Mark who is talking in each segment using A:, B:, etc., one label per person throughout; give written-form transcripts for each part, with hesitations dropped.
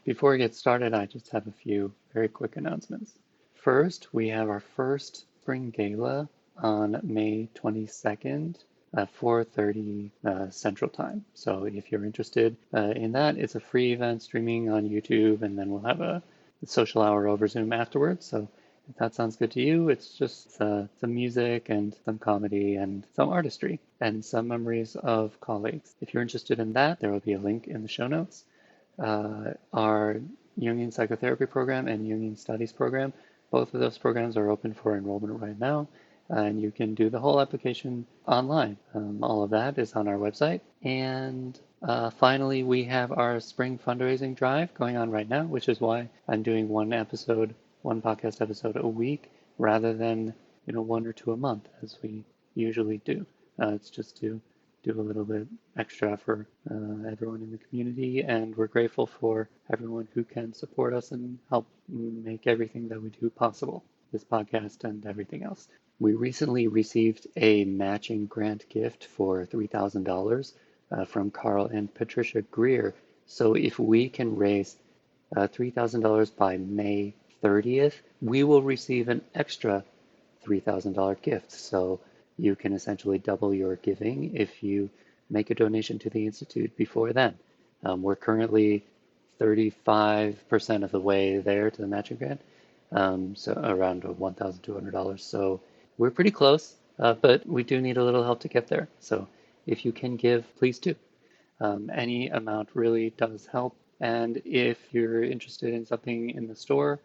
A: Before we get started, I just have a few very quick announcements. First, we have our first spring gala on May 22nd at 4:30 Central Time. So if you're interested in that, it's a free event streaming on YouTube, and then we'll have a social hour over Zoom afterwards. So if that sounds good to you, it's just some music and some comedy and some artistry and some memories of colleagues. If you're interested in that, there will be a link in the show notes. Our Jungian Psychotherapy program and Jungian Studies program, both of those programs are open for enrollment right now, and you can do the whole application online. All of that is on our website. And finally, we have our spring fundraising drive going on right now, which is why I'm doing one podcast episode a week rather than one or two a month as we usually do. It's just to do a little bit extra for everyone in the community, and we're grateful for everyone who can support us and help make everything that we do possible, this podcast and everything else. We recently received a matching grant gift for $3,000 from Carl and Patricia Greer. So if we can raise $3,000 by May 30th, we will receive an extra $3,000 gift. So you can essentially double your giving if you make a donation to the Institute before then. We're currently 35% of the way there to the matching grant, so around $1,200. So we're pretty close, but we do need a little help to get there. So if you can give, please do. Any amount really does help. And if you're interested in something in the store,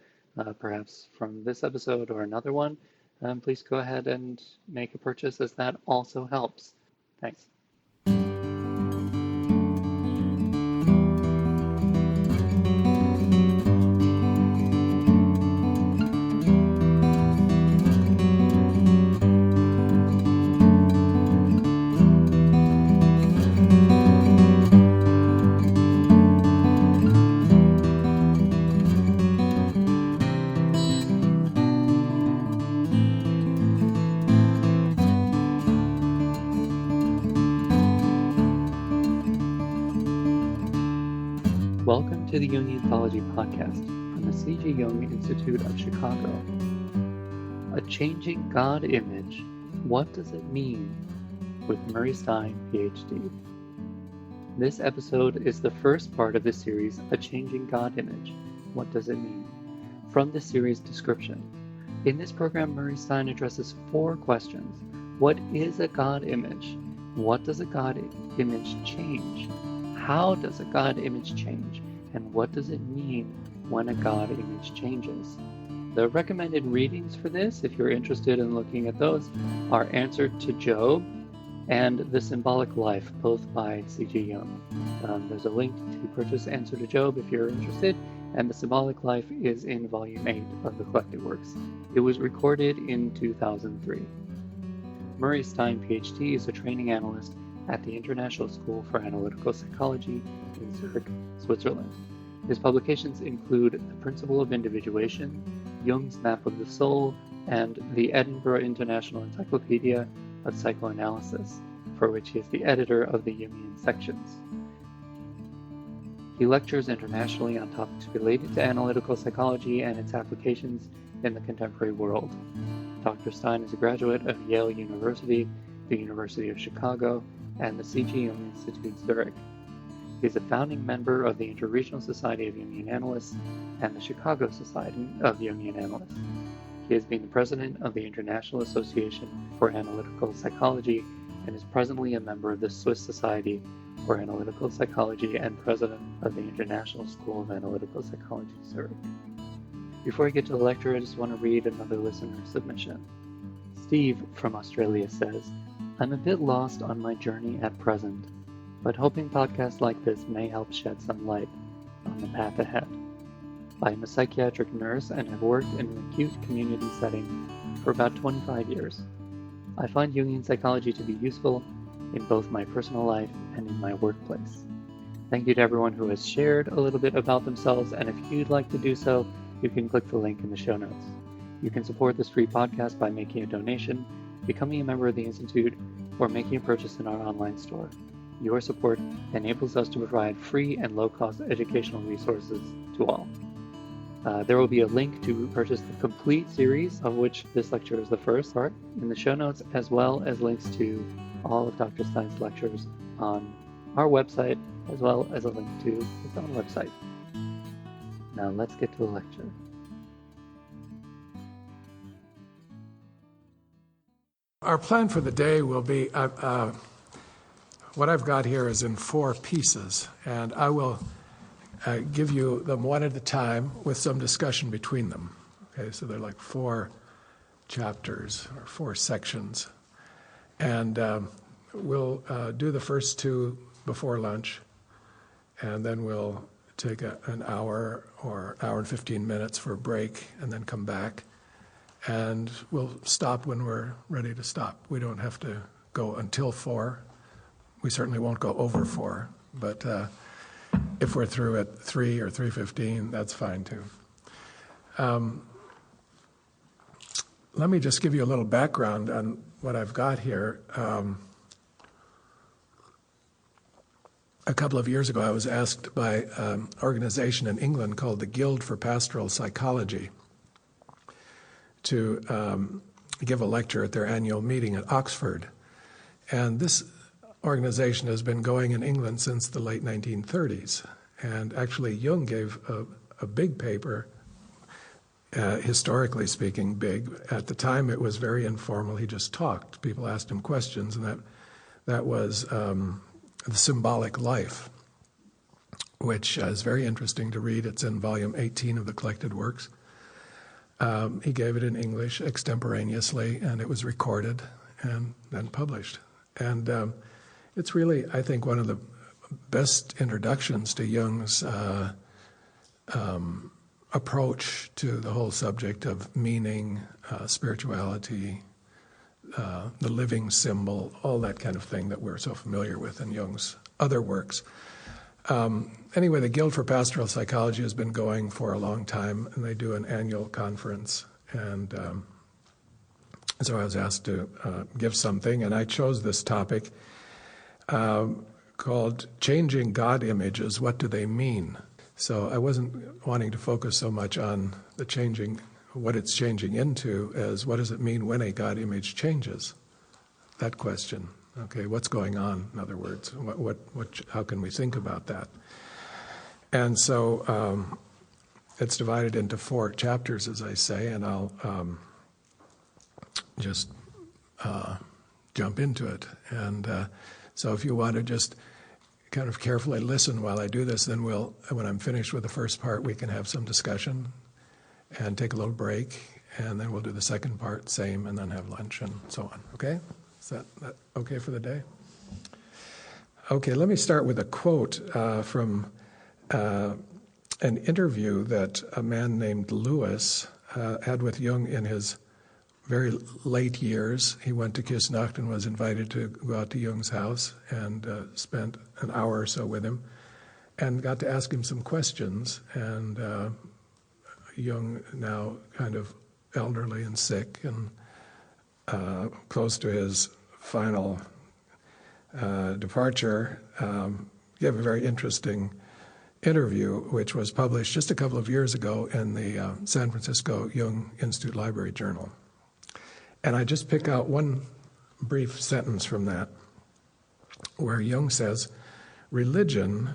A: perhaps from this episode or another one, please go ahead and make a purchase, as that also helps. Thanks. Welcome to the Jungian Anthology podcast from the C.G. Jung Institute of Chicago. A Changing God Image, What Does It Mean? With Murray Stein, PhD. This episode is the first part of the series, A Changing God Image, What Does It Mean? From the series description. In this program, Murray Stein addresses 4 questions. What is a God image? What does a God image change? How does a God image change, and what does it mean when a God image changes? The recommended readings for this, if you're interested in looking at those, are Answer to Job and The Symbolic Life, both by C.G. Jung. There's a link to purchase Answer to Job if you're interested, and The Symbolic Life is in Volume 8 of the collected works. It was recorded in 2003. Murray Stein, PhD, is a training analyst at the International School for Analytical Psychology in Zurich, Switzerland. His publications include The Principle of Individuation, Jung's Map of the Soul, and the Edinburgh International Encyclopedia of Psychoanalysis, for which he is the editor of the Jungian sections. He lectures internationally on topics related to analytical psychology and its applications in the contemporary world. Dr. Stein is a graduate of Yale University, the University of Chicago, and the C.G. Jung Institute, Zurich. He is a founding member of the Interregional Society of Jungian Analysts and the Chicago Society of Jungian Analysts. He has been the president of the International Association for Analytical Psychology and is presently a member of the Swiss Society for Analytical Psychology and president of the International School of Analytical Psychology, Zurich. Before I get to the lecture, I just want to read another listener submission. Steve from Australia says, I'm a bit lost on my journey at present, but hoping podcasts like this may help shed some light on the path ahead. I am a psychiatric nurse and have worked in an acute community setting for about 25 years. I find Jungian psychology to be useful in both my personal life and in my workplace. Thank you to everyone who has shared a little bit about themselves, and if you'd like to do so, you can click the link in the show notes. You can support this free podcast by making a donation, becoming a member of the Institute, or making a purchase in our online store. Your support enables us to provide free and low-cost educational resources to all. There will be a link to purchase the complete series, of which this lecture is the first part, in the show notes, as well as links to all of Dr. Stein's lectures on our website, as well as a link to his own website. Now let's get to the lecture.
B: Our plan for the day will be, what I've got here is in 4 pieces, and I will give you them one at a time with some discussion between them. Okay, so they're like 4 chapters or 4 sections. And we'll do the first 2 before lunch, and then we'll take an hour or hour and 15 minutes for a break, and then come back. And we'll stop when we're ready to stop. We don't have to go until 4. We certainly won't go over 4, but if we're through at 3 or 3:15, that's fine too. Let me just give you a little background on what I've got here. A couple of years ago, I was asked by an organization in England called the Guild for Pastoral Psychology to give a lecture at their annual meeting at Oxford. And this organization has been going in England since the late 1930s. And actually, Jung gave a big paper, historically speaking, big. At the time, it was very informal. He just talked. People asked him questions, and that was The Symbolic Life, which is very interesting to read. It's in volume 18 of the Collected Works. He gave it in English extemporaneously, and it was recorded and then published. And it's really, I think, one of the best introductions to Jung's approach to the whole subject of meaning, spirituality, the living symbol, all that kind of thing that we're so familiar with in Jung's other works. Anyway, the Guild for Pastoral Psychology has been going for a long time, and they do an annual conference. And so I was asked to give something, and I chose this topic called Changing God Images, What Do They Mean? So I wasn't wanting to focus so much on the changing, what it's changing into, as what does it mean when a God image changes? That question. Okay, what's going on, in other words? How can we think about that? And so it's divided into 4 chapters, as I say, and I'll just jump into it. And so if you want to just kind of carefully listen while I do this, then when I'm finished with the first part, we can have some discussion and take a little break, and then we'll do the second part, same, and then have lunch and so on. Okay? Is that okay for the day? Okay, let me start with a quote from an interview that a man named Lewis had with Jung in his very late years. He went to Küsnacht and was invited to go out to Jung's house and spent an hour or so with him and got to ask him some questions. And Jung, now kind of elderly and sick and close to his final departure, gave a very interesting interview, which was published just a couple of years ago in the San Francisco Jung Institute Library Journal. And I just pick out one brief sentence from that, where Jung says, religion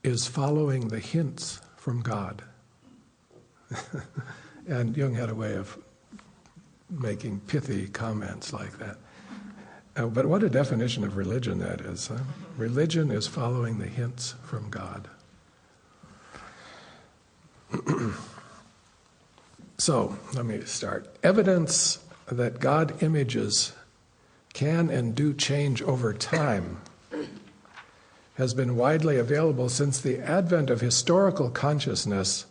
B: is following the hints from God. And Jung had a way of making pithy comments like that. But what a definition of religion that is. Huh? Religion is following the hints from God. So, let me start. Evidence that God images can and do change over time has been widely available since the advent of historical consciousness,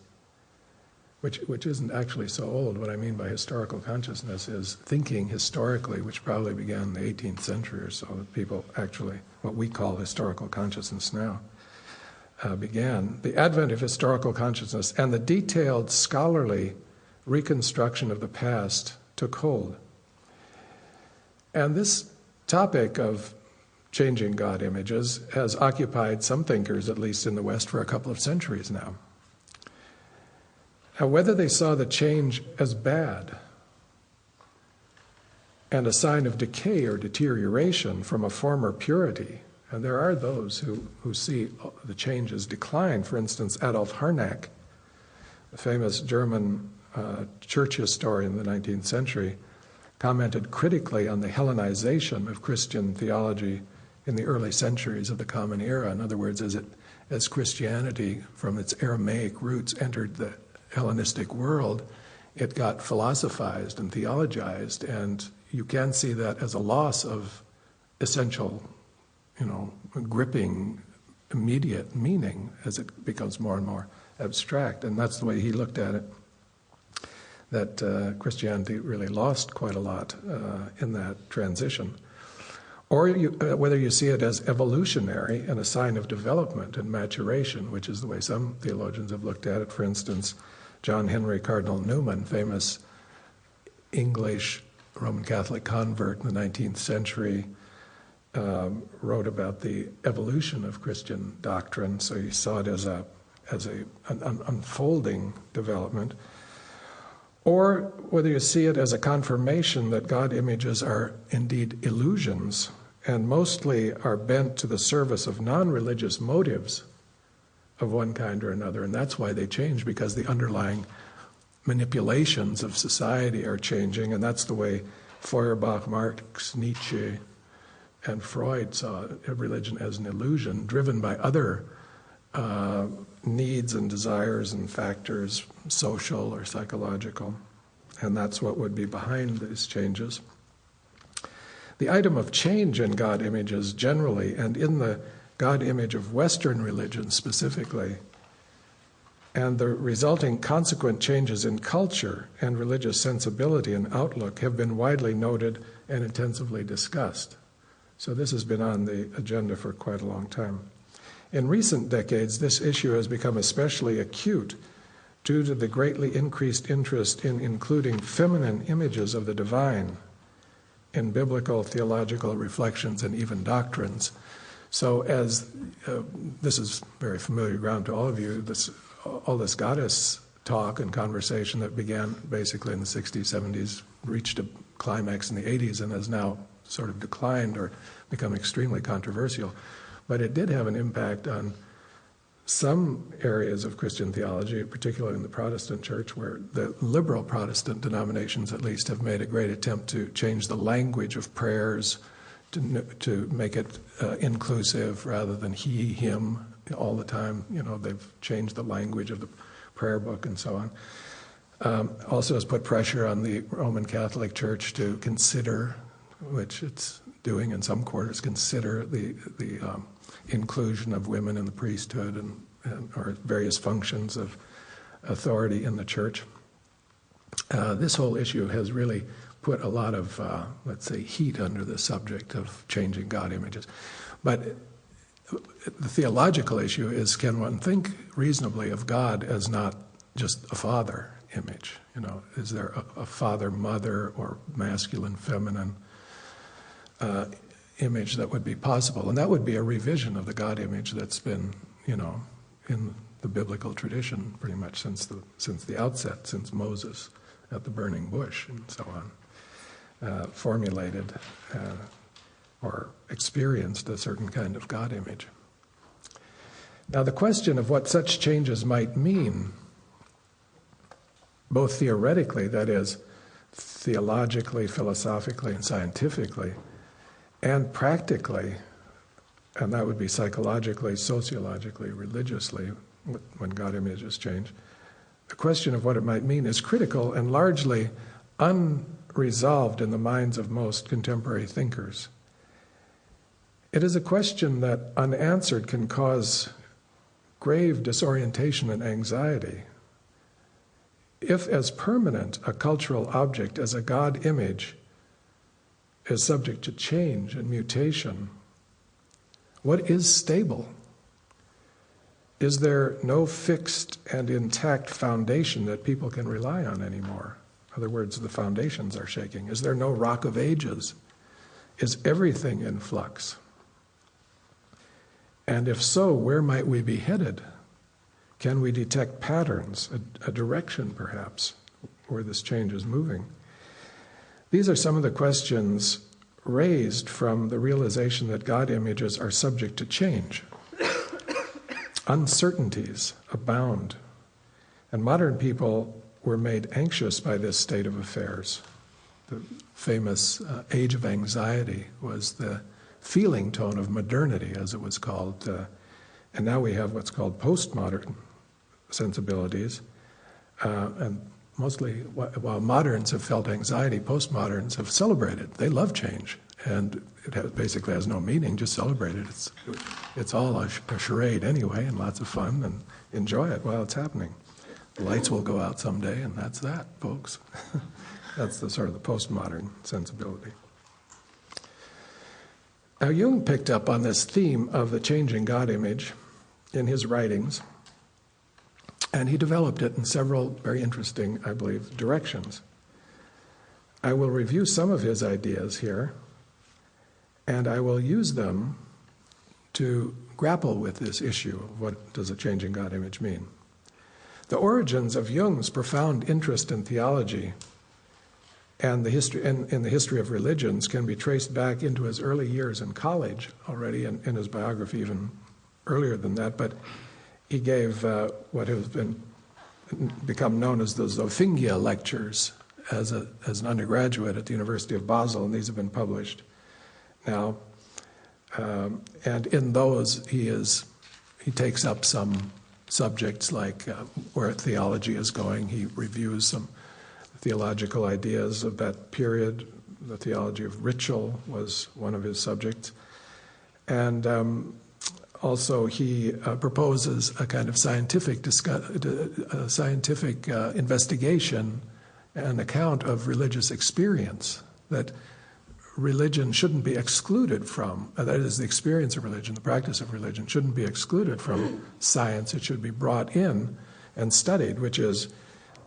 B: which isn't actually so old. What I mean by historical consciousness is thinking historically, which probably began in the 18th century or so, that people actually, what we call historical consciousness now, began. The advent of historical consciousness and the detailed scholarly reconstruction of the past took hold. And this topic of changing God images has occupied some thinkers, at least in the West, for a couple of centuries now. Now, whether they saw the change as bad and a sign of decay or deterioration from a former purity, and there are those who see the change as decline. For instance, Adolf Harnack, the famous German church historian in the 19th century, commented critically on the Hellenization of Christian theology in the early centuries of the Common Era. In other words, as Christianity from its Aramaic roots entered the Hellenistic world, it got philosophized and theologized, and you can see that as a loss of essential, gripping, immediate meaning as it becomes more and more abstract. And that's the way he looked at it, that Christianity really lost quite a lot in that transition. Or whether you see it as evolutionary and a sign of development and maturation, which is the way some theologians have looked at it. For instance, John Henry Cardinal Newman, famous English Roman Catholic convert in the 19th century, wrote about the evolution of Christian doctrine. So he saw it as an unfolding development. Or whether you see it as a confirmation that God images are indeed illusions and mostly are bent to the service of non-religious motives of one kind or another. And that's why they change, because the underlying manipulations of society are changing. And that's the way Feuerbach, Marx, Nietzsche, and Freud saw religion as an illusion, driven by other needs and desires and factors, social or psychological. And that's what would be behind these changes. The item of change in God images generally, and in the God image of Western religion specifically, and the resulting consequent changes in culture and religious sensibility and outlook have been widely noted and intensively discussed. So this has been on the agenda for quite a long time. In recent decades, this issue has become especially acute due to the greatly increased interest in including feminine images of the divine in biblical theological reflections and even doctrines. So as this is very familiar ground to all of you, all this goddess talk and conversation that began basically in the 60s, 70s, reached a climax in the 80s and has now sort of declined or become extremely controversial. But it did have an impact on some areas of Christian theology, particularly in the Protestant church, where the liberal Protestant denominations at least have made a great attempt to change the language of prayers to make it inclusive rather than he, him all the time. They've changed the language of the prayer book and so on. Also has put pressure on the Roman Catholic Church to consider, which it's doing in some quarters, consider the inclusion of women in the priesthood and or various functions of authority in the church. This whole issue has really put a lot of, let's say, heat under the subject of changing God images. But the theological issue is, can one think reasonably of God as not just a father image? Is there a father, mother, or masculine, feminine image that would be possible? And that would be a revision of the God image that's been, in the biblical tradition pretty much since the outset, since Moses at the burning bush and so on, formulated or experienced a certain kind of God image. Now, the question of what such changes might mean, both theoretically, that is, theologically, philosophically, and scientifically, and practically, and that would be psychologically, sociologically, religiously, when God images change, the question of what it might mean is critical and largely unresolved in the minds of most contemporary thinkers. It is a question that, unanswered, can cause grave disorientation and anxiety. If, as permanent a cultural object as a God image is subject to change and mutation, what is stable? Is there no fixed and intact foundation that people can rely on anymore? In other words, the foundations are shaking. Is there no rock of ages? Is everything in flux? And if so, where might we be headed? Can we detect patterns, a direction perhaps, where this change is moving? These are some of the questions raised from the realization that God images are subject to change. Uncertainties abound, and modern people were made anxious by this state of affairs. The famous age of anxiety was the feeling tone of modernity, as it was called, and now we have what's called postmodern sensibilities, and mostly while moderns have felt anxiety, postmoderns have celebrated. They love change, and it basically has no meaning, just celebrate it. It's all a charade anyway, and lots of fun, and enjoy it while it's happening. The lights will go out someday, and that's that, folks. That's the sort of the postmodern sensibility. Now, Jung picked up on this theme of the changing God image in his writings, and he developed it in several very interesting, I believe, directions. I will review some of his ideas here, and I will use them to grapple with this issue of what does a changing God image mean. The origins of Jung's profound interest in theology and in the history of religions can be traced back into his early years in college already, and in his biography even earlier than that, but he gave what has become known as the Zoffingia lectures as an undergraduate at the University of Basel, and these have been published now. And in those, he takes up some subjects like where theology is going. He reviews some theological ideas of that period. The theology of ritual was one of his subjects. And also he proposes a kind of scientific investigation and account of religious experience, that religion shouldn't be excluded from, that is, the experience of religion, the practice of religion, shouldn't be excluded from science. It should be brought in and studied, which is,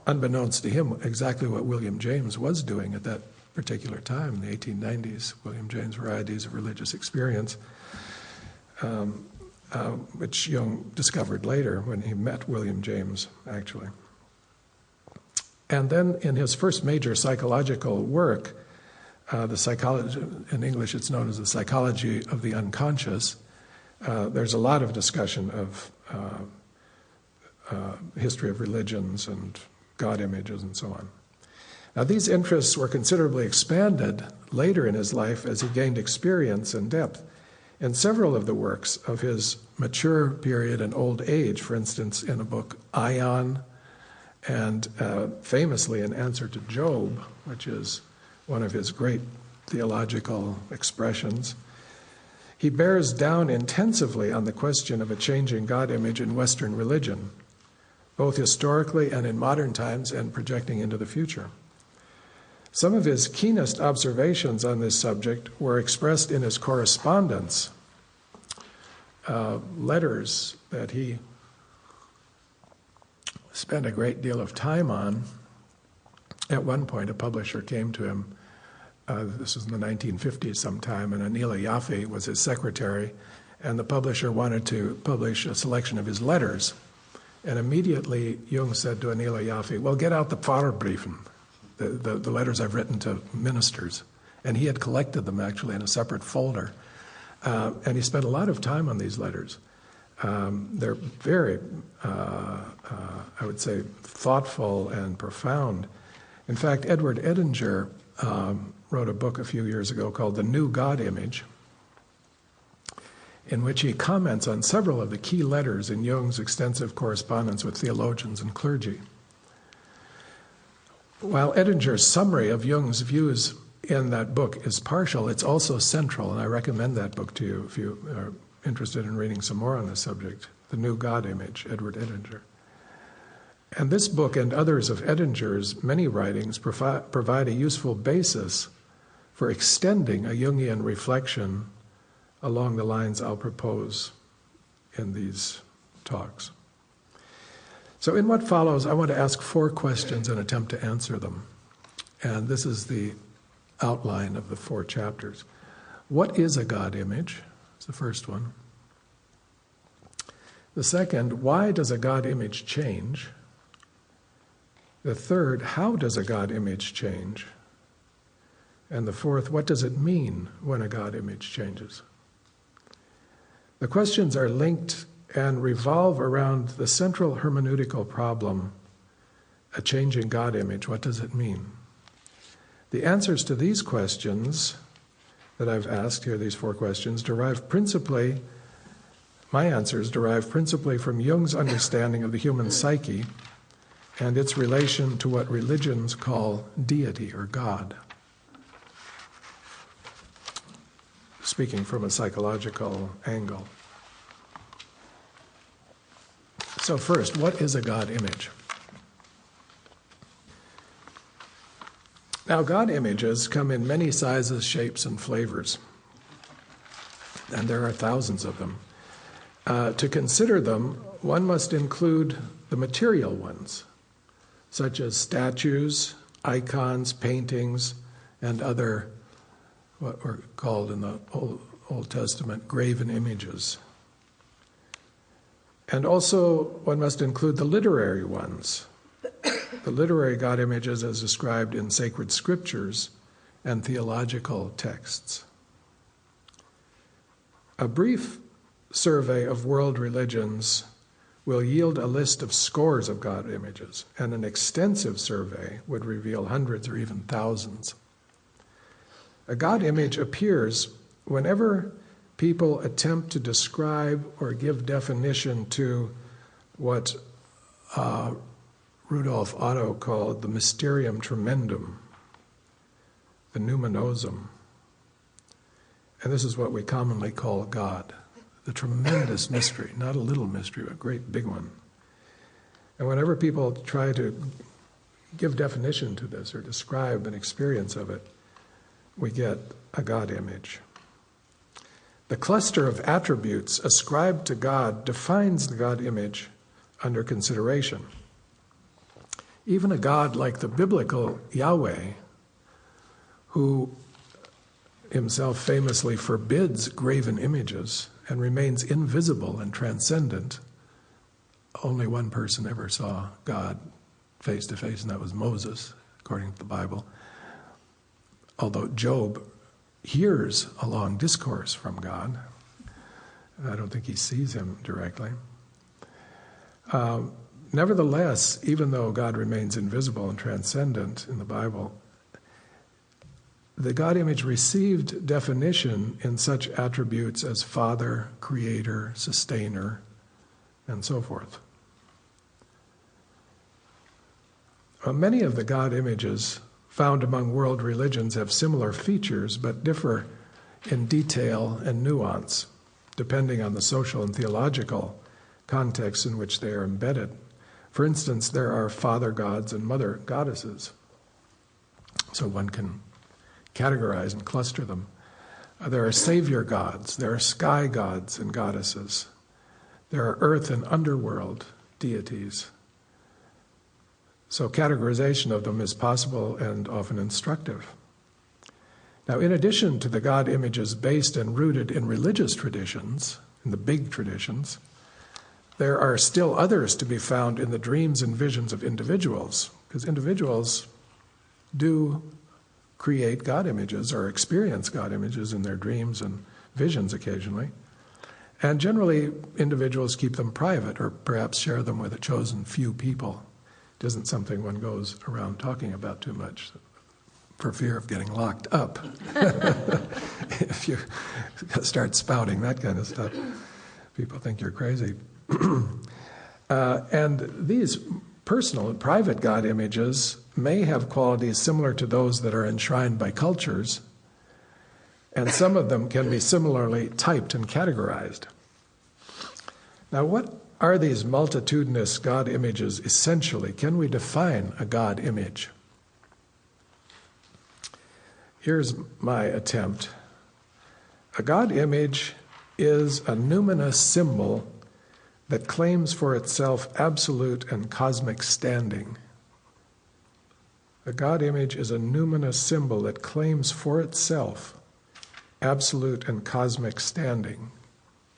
B: unbeknownst to him, exactly what William James was doing at that particular time, in the 1890s, William James' Varieties of Religious Experience, which Jung discovered later when he met William James, actually. And then in his first major psychological work, the psychology, in English it's known as the Psychology of the Unconscious, there's a lot of discussion of history of religions and God images and so on. Now, these interests were considerably expanded later in his life as he gained experience and depth. In several of the works of his mature period and old age, for instance, in a book, Ion, and famously in Answer to Job, which is one of his great theological expressions, he bears down intensively on the question of a changing God image in Western religion, both historically and in modern times, and projecting into the future. Some of his keenest observations on this subject were expressed in his correspondence, letters that he spent a great deal of time on. At one point, a publisher came to him, this was in the 1950s sometime, and Anila Yaffe was his secretary, and the publisher wanted to publish a selection of his letters. And immediately Jung said to Anila Yaffe, well, get out the Pfarrerbriefen, the letters I've written to ministers. And he had collected them actually in a separate folder. And he spent a lot of time on these letters. They're very, I would say, thoughtful and profound. In fact, Edward Edinger wrote a book a few years ago called The New God Image, in which he comments on several of the key letters in Jung's extensive correspondence with theologians and clergy. While Edinger's summary of Jung's views in that book is partial, it's also central, and I recommend that book to you if you are interested in reading some more on this subject, The New God Image, Edward Edinger. And this book and others of Edinger's many writings provide a useful basis for extending a Jungian reflection along the lines I'll propose in these talks. So in what follows, I want to ask 4 questions and attempt to answer them. And this is the outline of the 4 chapters. What is a God image? It's the first one. The second, why does a God image change? The third, how does a God image change? And the fourth, what does it mean when a God image changes? The questions are linked and revolve around the central hermeneutical problem, a changing God image. What does it mean? The answers to these questions that I've asked here, these four questions, my answers derive principally from Jung's understanding of the human psyche and its relation to what religions call deity or God. Speaking from a psychological angle. So first, what is a God image? Now, God images come in many sizes, shapes, and flavors, and there are thousands of them. To consider them, one must include the material ones, such as statues, icons, paintings, and other, what were called in the Old Testament, graven images. And also, one must include the literary ones, the literary God images as described in sacred scriptures and theological texts. A brief survey of world religions will yield a list of scores of God images, and an extensive survey would reveal hundreds or even thousands. A God image appears whenever people attempt to describe or give definition to what Rudolf Otto called the mysterium tremendum, the numinosum. And this is what we commonly call God, the tremendous mystery, not a little mystery, but a great big one. And whenever people try to give definition to this or describe an experience of it, we get a God image. The cluster of attributes ascribed to God defines the God image under consideration. Even a God like the biblical Yahweh, who himself famously forbids graven images and remains invisible and transcendent, only one person ever saw God face to face, and that was Moses, according to the Bible. Although Job hears a long discourse from God, I don't think he sees him directly. Nevertheless, even though God remains invisible and transcendent in the Bible, the God image received definition in such attributes as Father, Creator, Sustainer, and so forth. Many of the God images found among world religions have similar features, but differ in detail and nuance, depending on the social and theological context in which they are embedded. For instance, there are father gods and mother goddesses, so one can categorize and cluster them. There are savior gods, there are sky gods and goddesses, there are earth and underworld deities. So categorization of them is possible and often instructive. Now, in addition to the God images based and rooted in religious traditions, in the big traditions, there are still others to be found in the dreams and visions of individuals, because individuals do create God images or experience God images in their dreams and visions occasionally. And generally, individuals keep them private or perhaps share them with a chosen few people. It isn't something one goes around talking about too much for fear of getting locked up. If you start spouting that kind of stuff, people think you're crazy. And these personal and private God images may have qualities similar to those that are enshrined by cultures, and some of them can be similarly typed and categorized. Now, what are these multitudinous God images essentially? Can we define a God image? Here's my attempt. A God image is a numinous symbol that claims for itself absolute and cosmic standing. A God image is a numinous symbol that claims for itself absolute and cosmic standing.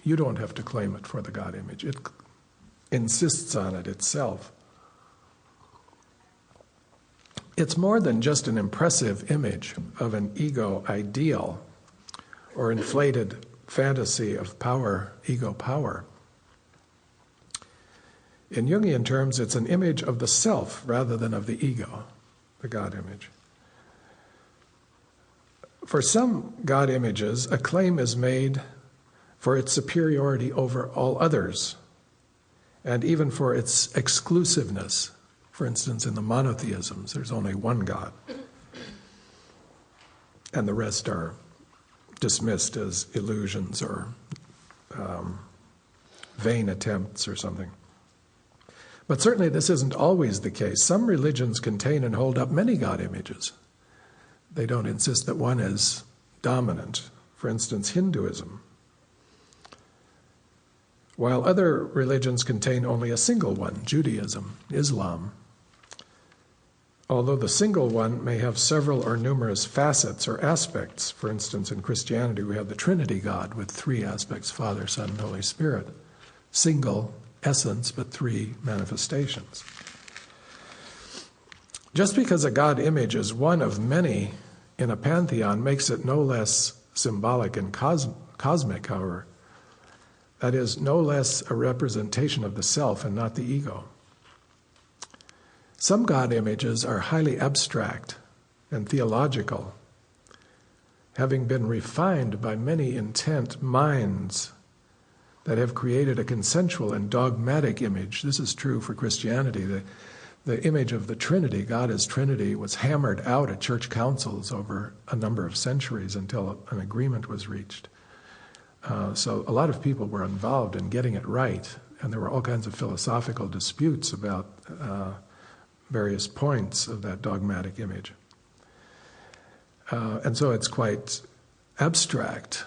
B: You don't have to claim it for the God image. insists on it itself. It's more than just an impressive image of an ego ideal or inflated fantasy of power, ego power. In Jungian terms, it's an image of the self rather than of the ego, the God image. For some God images, a claim is made for its superiority over all others, and even for its exclusiveness. For instance, in the monotheisms, there's only one God, and the rest are dismissed as illusions or vain attempts or something. But certainly this isn't always the case. Some religions contain and hold up many God images. They don't insist that one is dominant. For instance, Hinduism. While other religions contain only a single one, Judaism, Islam. Although the single one may have several or numerous facets or aspects. For instance, in Christianity we have the Trinity God with three aspects, Father, Son, and Holy Spirit. Single essence, but three manifestations. Just because a God image is one of many in a pantheon makes it no less symbolic and cosmic, however. That is, no less a representation of the self and not the ego. Some God images are highly abstract and theological, having been refined by many intent minds that have created a consensual and dogmatic image. This is true for Christianity. The image of the Trinity, God as Trinity, was hammered out at church councils over a number of centuries until an agreement was reached. So a lot of people were involved in getting it right, and there were all kinds of philosophical disputes about various points of that dogmatic image. And so it's quite abstract.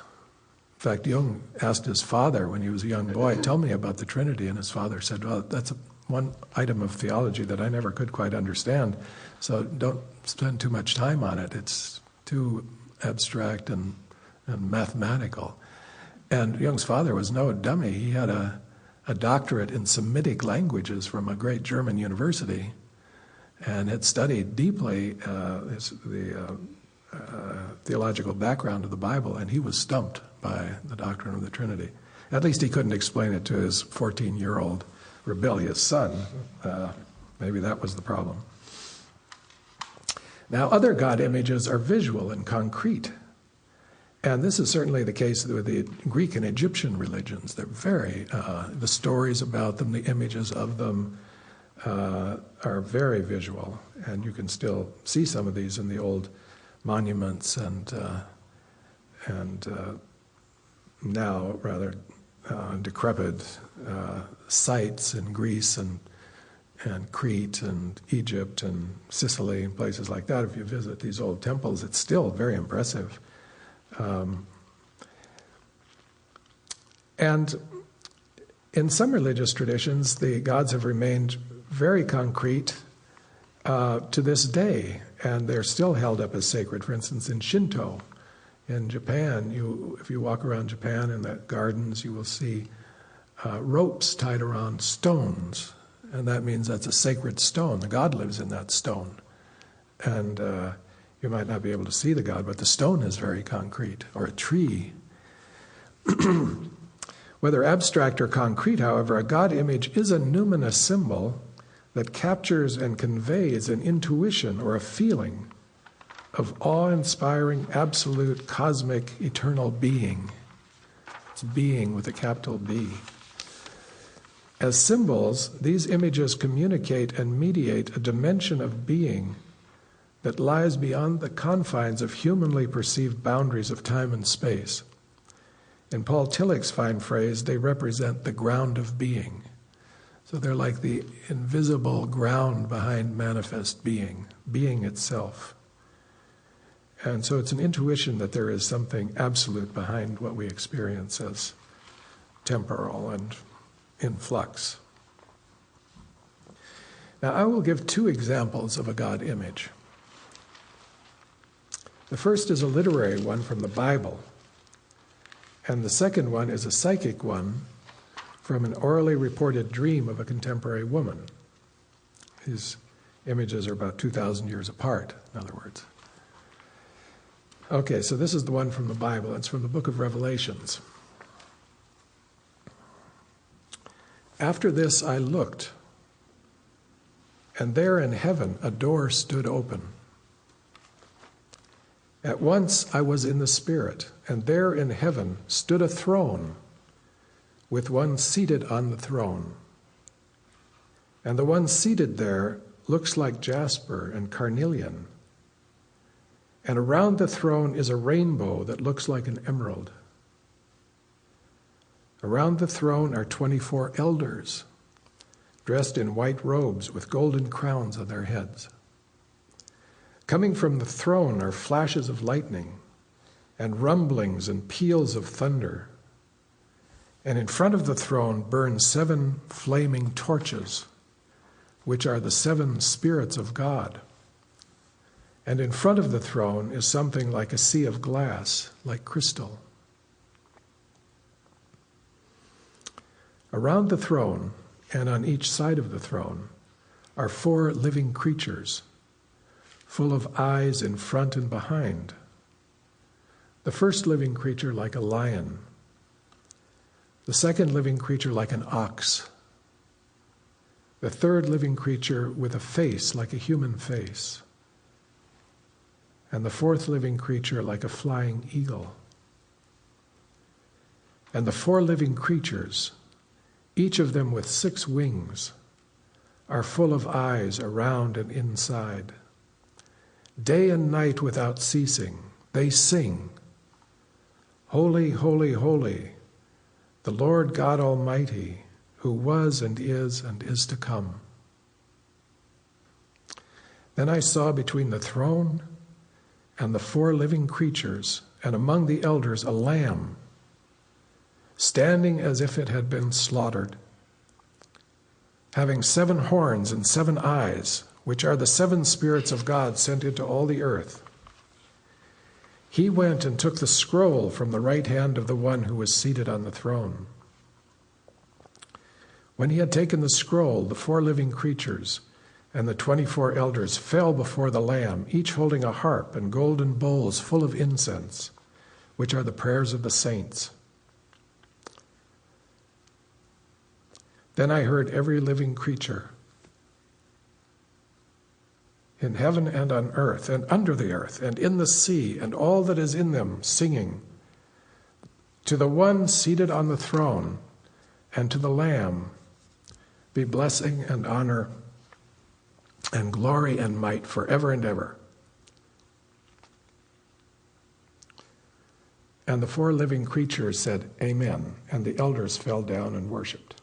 B: In fact, Jung asked his father when he was a young boy, tell me about the Trinity, and his father said, well, that's one item of theology that I never could quite understand, so don't spend too much time on it. It's too abstract and mathematical. And Jung's father was no dummy. He had a doctorate in Semitic languages from a great German university and had studied deeply the theological background of the Bible, and he was stumped by the doctrine of the Trinity. At least he couldn't explain it to his 14-year-old rebellious son. Maybe that was the problem. Now, other God images are visual and concrete. And this is certainly the case with the Greek and Egyptian religions. They're very, the stories about them, the images of them are very visual. And you can still see some of these in the old monuments and now rather decrepit sites in Greece and Crete and Egypt and Sicily and places like that. If you visit these old temples, it's still very impressive. And in some religious traditions, the gods have remained very concrete to this day, and they're still held up as sacred. For instance, in Shinto, in Japan, if you walk around Japan in the gardens, you will see ropes tied around stones, and that means that's a sacred stone. The god lives in that stone. And you might not be able to see the god, but the stone is very concrete, or a tree. Whether abstract or concrete, however, a god image is a numinous symbol that captures and conveys an intuition or a feeling of awe-inspiring, absolute, cosmic, eternal being. It's being with a capital B. As symbols, these images communicate and mediate a dimension of being that lies beyond the confines of humanly perceived boundaries of time and space. In Paul Tillich's fine phrase, they represent the ground of being. So they're like the invisible ground behind manifest being, being itself. And so it's an intuition that there is something absolute behind what we experience as temporal and in flux. Now, I will give two examples of a God image. The first is a literary one from the Bible, and the second one is a psychic one from an orally reported dream of a contemporary woman. These images are about 2,000 years apart, in other words. Okay, so this is the one from the Bible. It's from the book of Revelations. After this I looked, and there in heaven a door stood open. At once I was in the Spirit, and there in heaven stood a throne, with one seated on the throne. And the one seated there looks like jasper and carnelian. And around the throne is a rainbow that looks like an emerald. Around the throne are 24 elders, dressed in white robes with golden crowns on their heads. Coming from the throne are flashes of lightning and rumblings and peals of thunder. And in front of the throne burn 7 flaming torches, which are the 7 spirits of God. And in front of the throne is something like a sea of glass, like crystal. Around the throne, and on each side of the throne, are 4 living creatures, full of eyes in front and behind. The first living creature like a lion, the second living creature like an ox, the third living creature with a face like a human face, and the fourth living creature like a flying eagle. And the 4 living creatures, each of them with 6 wings, are full of eyes around and inside. Day and night without ceasing, they sing, "Holy, holy, holy, the Lord God Almighty, who was and is to come." Then I saw between the throne and the 4 living creatures, and among the elders, a lamb, standing as if it had been slaughtered, having 7 horns and 7 eyes, which are the 7 spirits of God sent into all the earth. He went and took the scroll from the right hand of the one who was seated on the throne. When he had taken the scroll, the 4 living creatures and the 24 elders fell before the Lamb, each holding a harp and golden bowls full of incense, which are the prayers of the saints. Then I heard every living creature in heaven and on earth and under the earth and in the sea and all that is in them singing, "To the one seated on the throne and to the Lamb be blessing and honor and glory and might forever and ever." And the 4 living creatures said, "Amen," and the elders fell down and worshipped.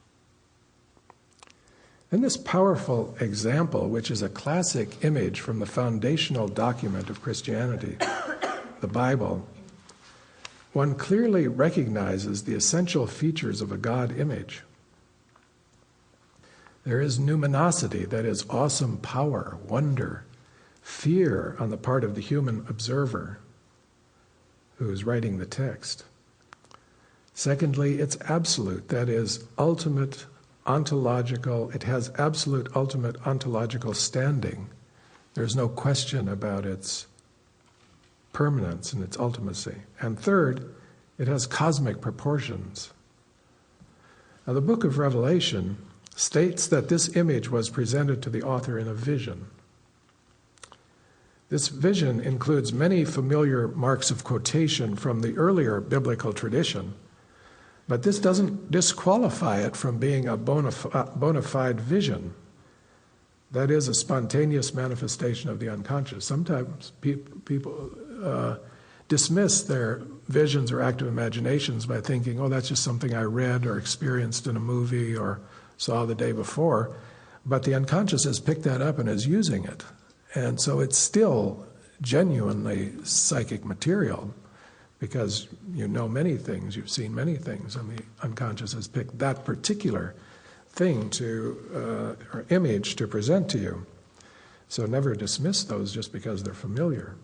B: In this powerful example, which is a classic image from the foundational document of Christianity, the Bible, one clearly recognizes the essential features of a God image. There is numinosity, that is, awesome power, wonder, fear on the part of the human observer who is writing the text. Secondly, it's absolute, that is, ultimate ontological, it has absolute ultimate ontological standing. There's no question about its permanence and its ultimacy. And third, it has cosmic proportions. Now, the book of Revelation states that this image was presented to the author in a vision. This vision includes many familiar marks of quotation from the earlier biblical tradition, but this doesn't disqualify it from being a bona fide vision. That is a spontaneous manifestation of the unconscious. Sometimes people dismiss their visions or active imaginations by thinking, oh, that's just something I read or experienced in a movie or saw the day before. But the unconscious has picked that up and is using it. And so it's still genuinely psychic material, because you know many things, you've seen many things, and the unconscious has picked that particular thing to, or image to present to you. So never dismiss those just because they're familiar.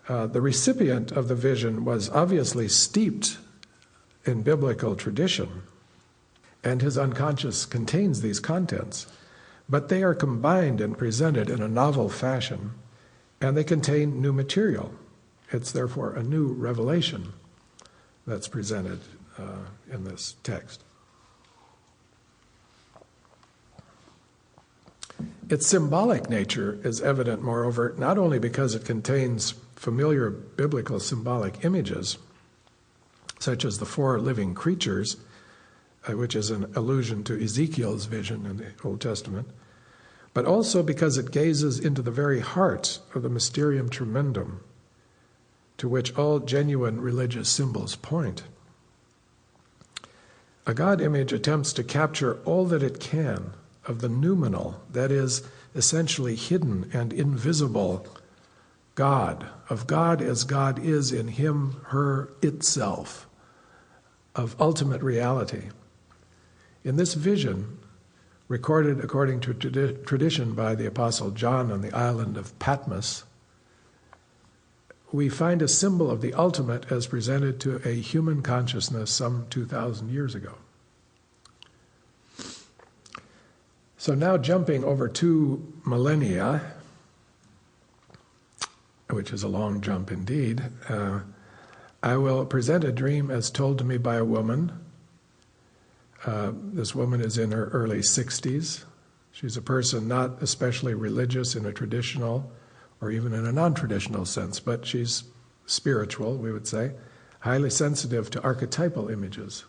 B: The recipient of the vision was obviously steeped in biblical tradition, and his unconscious contains these contents, but they are combined and presented in a novel fashion, and they contain new material. It's therefore a new revelation that's presented in this text. Its symbolic nature is evident, moreover, not only because it contains familiar biblical symbolic images, such as the 4 living creatures, which is an allusion to Ezekiel's vision in the Old Testament, but also because it gazes into the very heart of the mysterium tremendum, to which all genuine religious symbols point. A God image attempts to capture all that it can of the noumenal, that is, essentially hidden and invisible God, of God as God is in him, her, itself, of ultimate reality. In this vision, recorded according to tradition by the Apostle John on the island of Patmos, we find a symbol of the ultimate as presented to a human consciousness some 2,000 years ago. So now jumping over 2 millennia, which is a long jump indeed, I will present a dream as told to me by a woman. This woman is in her early 60s. She's a person not especially religious in a traditional or even in a non-traditional sense, but she's spiritual, we would say, highly sensitive to archetypal images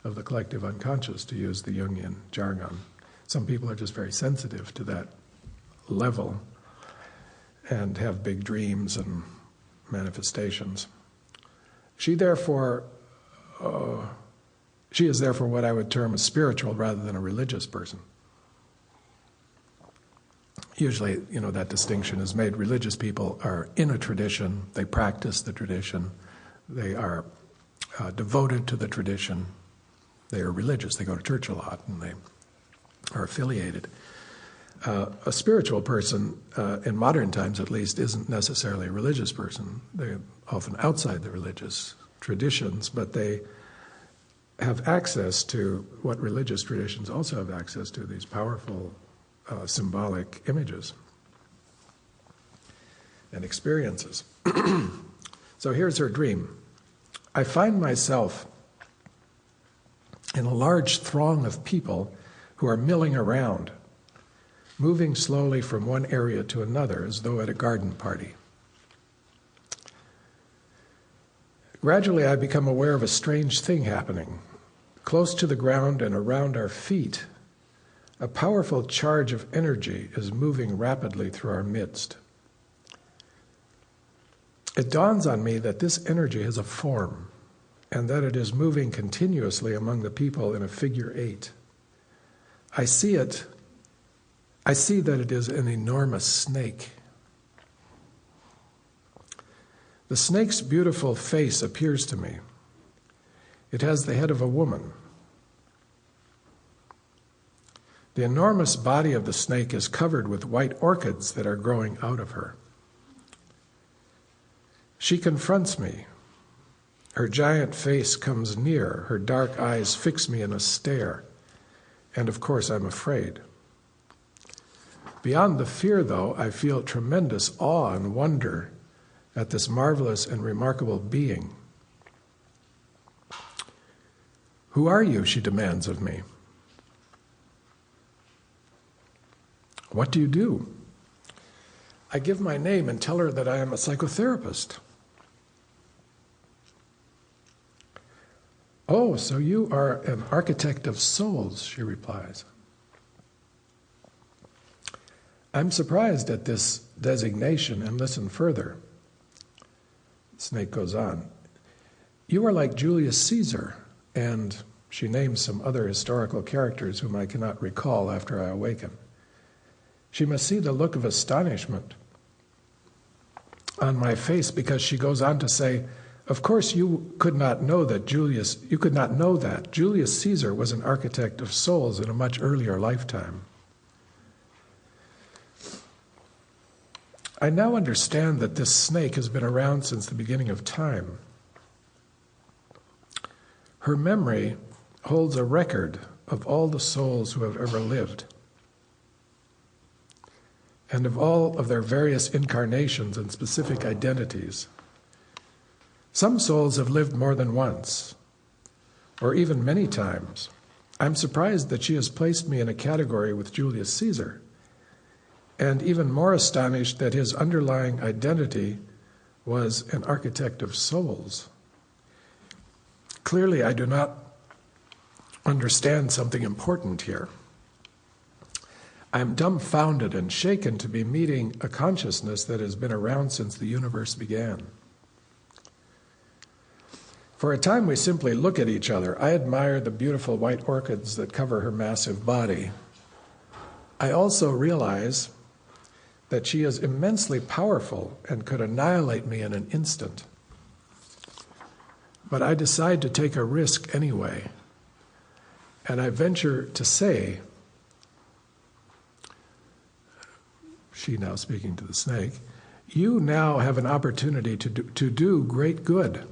B: of the collective unconscious, to use the Jungian jargon. Some people are just very sensitive to that level and have big dreams and manifestations. She is therefore what I would term a spiritual rather than a religious person. Usually, that distinction is made. Religious people are in a tradition, they practice the tradition, they are devoted to the tradition, they are religious, they go to church a lot, and they are affiliated. A spiritual person, in modern times at least, isn't necessarily a religious person. They're often outside the religious traditions, but they have access to what religious traditions also have access to, these powerful symbolic images and experiences. So here's her dream. I find myself in a large throng of people who are milling around, moving slowly from one area to another as though at a garden party. Gradually, I become aware of a strange thing happening. Close to the ground and around our feet, a powerful charge of energy is moving rapidly through our midst. It dawns on me that this energy has a form and that it is moving continuously among the people in a figure 8. I see that it is an enormous snake. The snake's beautiful face appears to me. It has the head of a woman. The enormous body of the snake is covered with white orchids that are growing out of her. She confronts me. Her giant face comes near. Her dark eyes fix me in a stare. And of course, I'm afraid. Beyond the fear, though, I feel tremendous awe and wonder at this marvelous and remarkable being. Who are you? She demands of me. What do you do? I give my name and tell her that I am a psychotherapist. Oh, so you are an architect of souls, she replies. I'm surprised at this designation and listen further. The snake goes on. You are like Julius Caesar, and she names some other historical characters whom I cannot recall after I awaken. She must see the look of astonishment on my face because she goes on to say, of course you could not know that Julius Caesar was an architect of souls in a much earlier lifetime. I now understand that this snake has been around since the beginning of time. Her memory holds a record of all the souls who have ever lived, and of all of their various incarnations and specific identities. Some souls have lived more than once, or even many times. I'm surprised that she has placed me in a category with Julius Caesar, and even more astonished that his underlying identity was an architect of souls. Clearly, I do not understand something important here. I am dumbfounded and shaken to be meeting a consciousness that has been around since the universe began. For a time we simply look at each other. I admire the beautiful white orchids that cover her massive body. I also realize that she is immensely powerful and could annihilate me in an instant. But I decide to take a risk anyway, and I venture to say, she now speaking to the snake, you now have an opportunity to do great good.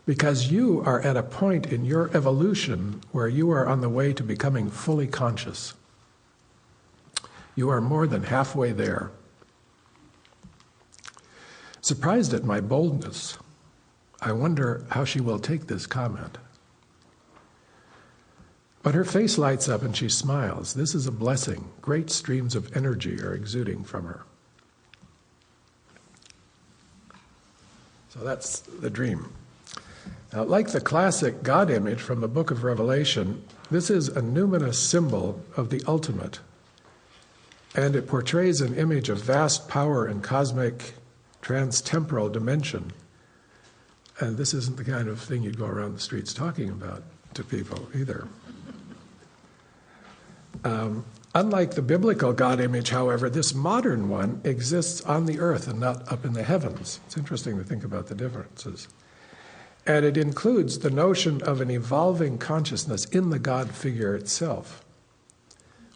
B: Because you are at a point in your evolution where you are on the way to becoming fully conscious. You are more than halfway there. Surprised at my boldness, I wonder how she will take this comment. But her face lights up and she smiles. This is a blessing. Great streams of energy are exuding from her. So that's the dream. Now, like the classic God image from the book of Revelation, this is a numinous symbol of the ultimate, and it portrays an image of vast power and cosmic trans-temporal dimension. And this isn't the kind of thing you'd go around the streets talking about to people either. Unlike the biblical God image, however, this modern one exists on the earth and not up in the heavens. It's interesting to think about the differences. And it includes the notion of an evolving consciousness in the God figure itself.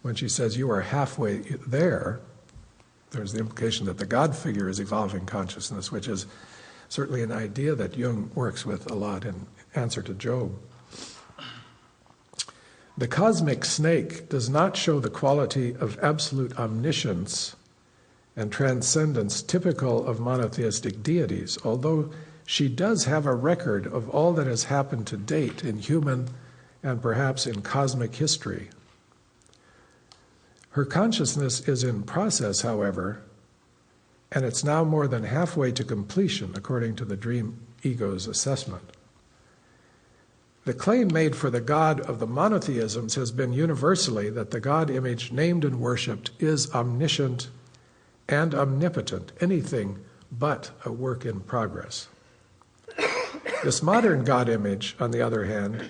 B: When she says you are halfway there, there's the implication that the God figure is evolving consciousness, which is certainly an idea that Jung works with a lot in answer to Job. The cosmic snake does not show the quality of absolute omniscience and transcendence typical of monotheistic deities, although she does have a record of all that has happened to date in human and perhaps in cosmic history. Her consciousness is in process, however, and it's now more than halfway to completion, according to the dream ego's assessment. The claim made for the God of the monotheisms has been universally that the God image named and worshipped is omniscient and omnipotent, anything but a work in progress. This modern God image, on the other hand,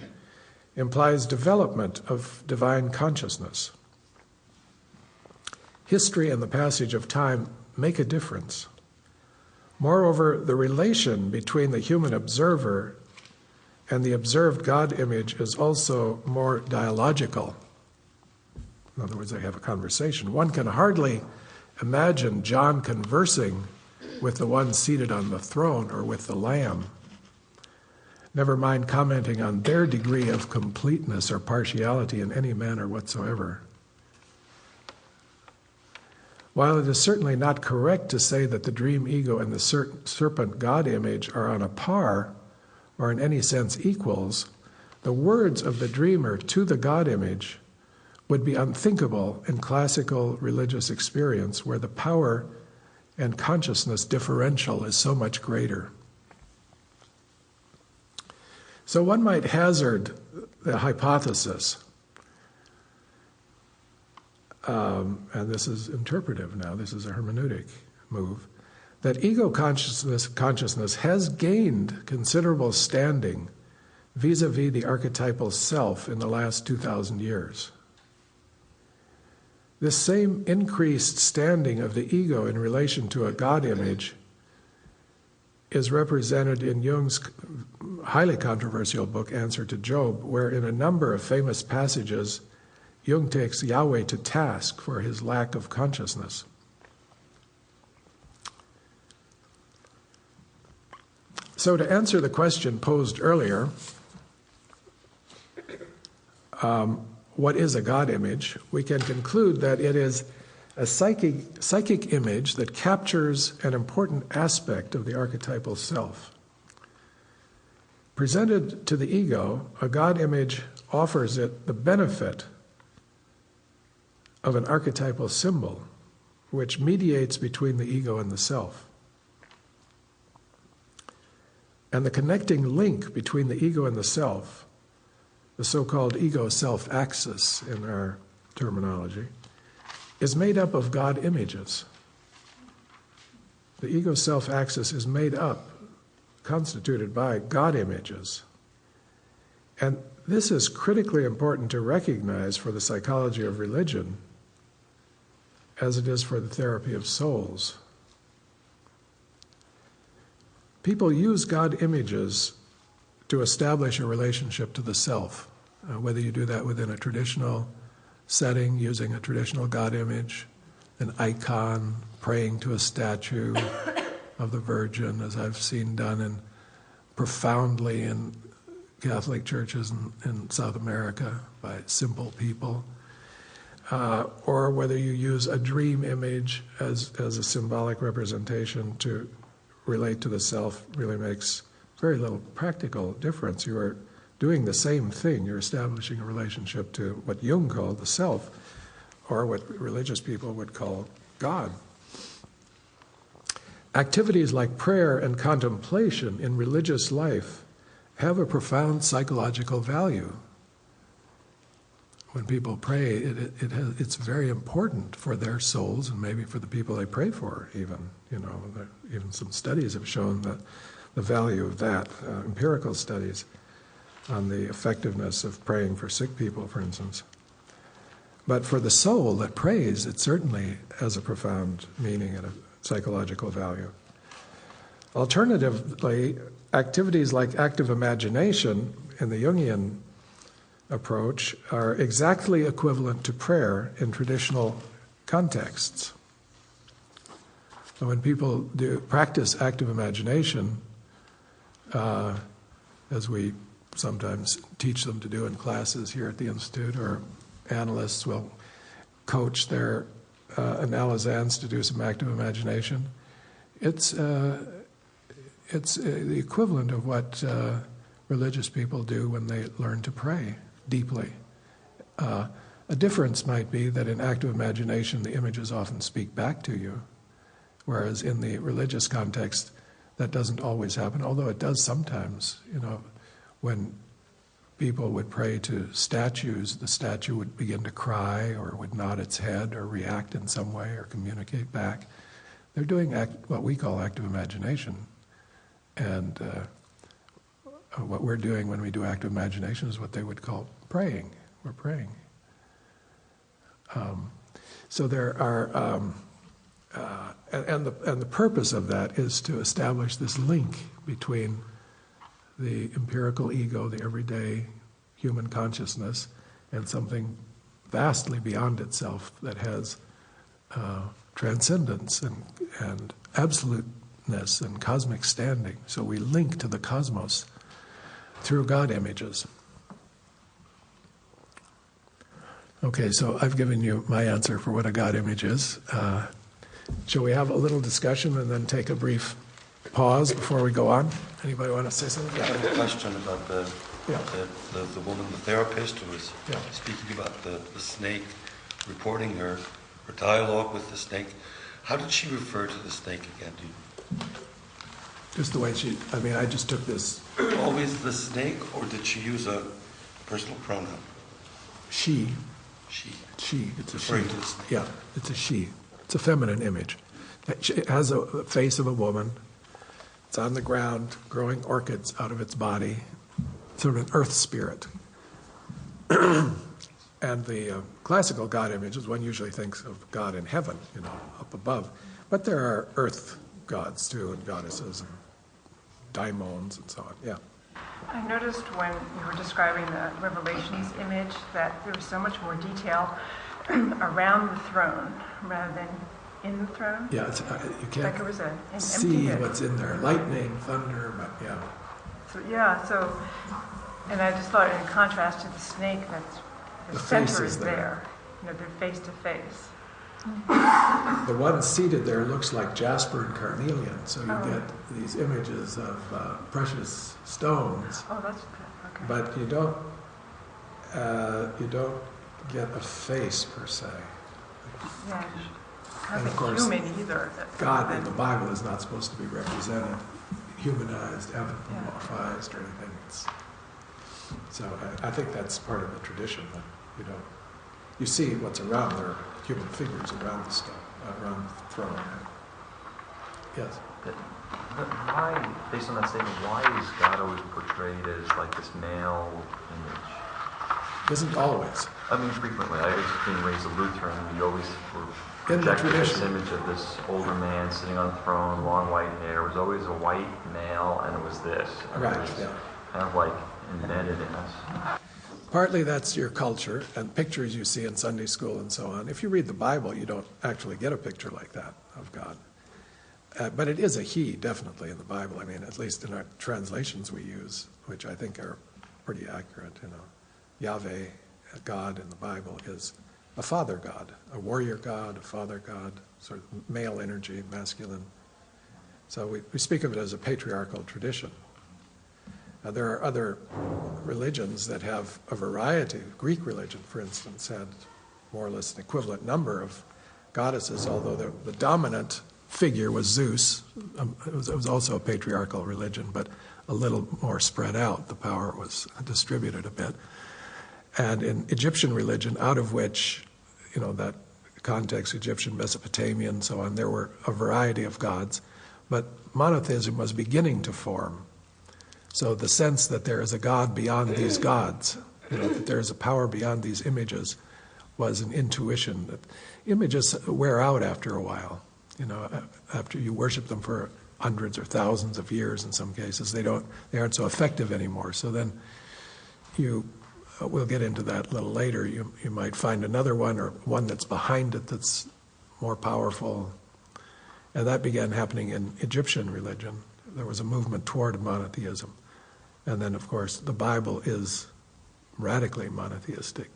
B: implies development of divine consciousness. History and the passage of time make a difference. Moreover, the relation between the human observer and the observed God image is also more dialogical. In other words, they have a conversation. One can hardly imagine John conversing with the one seated on the throne or with the Lamb, never mind commenting on their degree of completeness or partiality in any manner whatsoever. While it is certainly not correct to say that the dream ego and the serpent God image are on a par or in any sense equals, the words of the dreamer to the God image would be unthinkable in classical religious experience where the power and consciousness differential is so much greater. So one might hazard the hypothesis, and this is interpretive now, this is a hermeneutic move, that ego consciousness has gained considerable standing vis-a-vis the archetypal self in the last 2,000 years. This same increased standing of the ego in relation to a God image is represented in Jung's highly controversial book, Answer to Job, where in a number of famous passages, Jung takes Yahweh to task for his lack of consciousness. So to answer the question posed earlier, what is a God image, we can conclude that it is a psychic image that captures an important aspect of the archetypal self. Presented to the ego, a God image offers it the benefit of an archetypal symbol, which mediates between the ego and the self. And the connecting link between the ego and the self, the so-called ego-self axis in our terminology, is made up of God images. The ego-self axis is made up, constituted by God images. And this is critically important to recognize for the psychology of religion, as it is for the therapy of souls. People use God images to establish a relationship to the self, whether you do that within a traditional setting, using a traditional God image, an icon, praying to a statue of the Virgin, as I've seen done profoundly in Catholic churches in South America by simple people, or whether you use a dream image as a symbolic representation to relate to the self, really makes very little practical difference. You are doing the same thing. You're establishing a relationship to what Jung called the self, or what religious people would call God. Activities like prayer and contemplation in religious life have a profound psychological value. When people pray, it's very important for their souls, and maybe for the people they pray for even. Even some studies have shown that the value of that, empirical studies on the effectiveness of praying for sick people, for instance. But for the soul that prays, it certainly has a profound meaning and a psychological value. Alternatively, activities like active imagination in the Jungian approach are exactly equivalent to prayer in traditional contexts. So when people practice active imagination, as we sometimes teach them to do in classes here at the Institute, or analysts will coach their analysans to do some active imagination, it's the equivalent of what religious people do when they learn to pray deeply. A difference might be that in active imagination, the images often speak back to you, whereas in the religious context, that doesn't always happen, although it does sometimes. When people would pray to statues, the statue would begin to cry or would nod its head or react in some way or communicate back. They're doing what we call active imagination. And what we're doing when we do active imagination is what they would call praying. We're praying. So there are, and the purpose of that is to establish this link between the empirical ego, the everyday human consciousness, and something vastly beyond itself that has transcendence and absoluteness and cosmic standing. So we link to the cosmos through God images. Okay, so I've given you my answer for what a God image is. Shall we have a little discussion and then take a brief pause before we go on? Anybody want to say something?
C: I have a question about the woman, the therapist, who was speaking about the snake, reporting her dialogue with the snake. How did she refer to the snake again?
B: Just the way I just took this.
C: Always the snake, or did she use a personal pronoun?
B: She.
C: She.
B: It's a
C: referring
B: she.
C: to the snake.
B: Yeah, it's a she. It's a feminine image. It has the face of a woman. It's on the ground, growing orchids out of its body. Sort of an earth spirit. And the classical God images, one usually thinks of God in heaven, up above. But there are earth gods too, and goddesses, and daimons, and so on. Yeah.
D: I noticed when you were describing the Revelations image that there was so much more detail around the throne rather than in the throne.
B: Yeah, you can't
D: like it was an
B: see
D: empty
B: what's in there. Lightning, thunder, but yeah.
D: So, and I just thought in contrast to the snake, that's the
B: face
D: center
B: is
D: is there. You know, they're face to face.
B: The one seated there looks like jasper and carnelian, so you get these images of precious stones.
D: Oh, that's good. Okay.
B: But you don't get a face per se.
D: Yeah.
B: And of course,
D: human either.
B: God in the Bible is not supposed to be represented, humanized, anthropomorphized, or anything. So I think that's part of the tradition that you see what's around. There are human figures around the stone, around the throne. Yes.
E: Why, based on that statement, why is God always portrayed as like this male image?
B: Isn't always.
E: I mean, frequently. I was being raised a Lutheran. We always were
B: in the
E: projected this
B: tradition.
E: image of this older man sitting on a throne, long white hair. It was always a white male, and it was this. And
B: right.
E: It was
B: yeah.
E: kind of like embedded in us.
B: Partly that's your culture and pictures you see in Sunday school and so on. If you read the Bible, you don't actually get a picture like that of God. But it is a he, definitely, in the Bible. I mean, at least in our translations we use, which I think are pretty accurate. Yahweh, God in the Bible, is a father God, a warrior God, a father God, sort of male energy, masculine. So we speak of it as a patriarchal tradition. There are other religions that have a variety. Greek religion, for instance, had more or less an equivalent number of goddesses, although the dominant figure was Zeus. It was also a patriarchal religion, but a little more spread out. The power was distributed a bit. And in Egyptian religion, out of which, that context, Egyptian, Mesopotamian, and so on, there were a variety of gods, but monotheism was beginning to form. So the sense that there is a God beyond these gods, that there is a power beyond these images, was an intuition that images wear out after a while. After you worship them for hundreds or thousands of years in some cases, they aren't so effective anymore. So then we'll get into that a little later. You might find another one or one that's behind it that's more powerful. And that began happening in Egyptian religion. There was a movement toward monotheism. And then, of course, the Bible is radically monotheistic,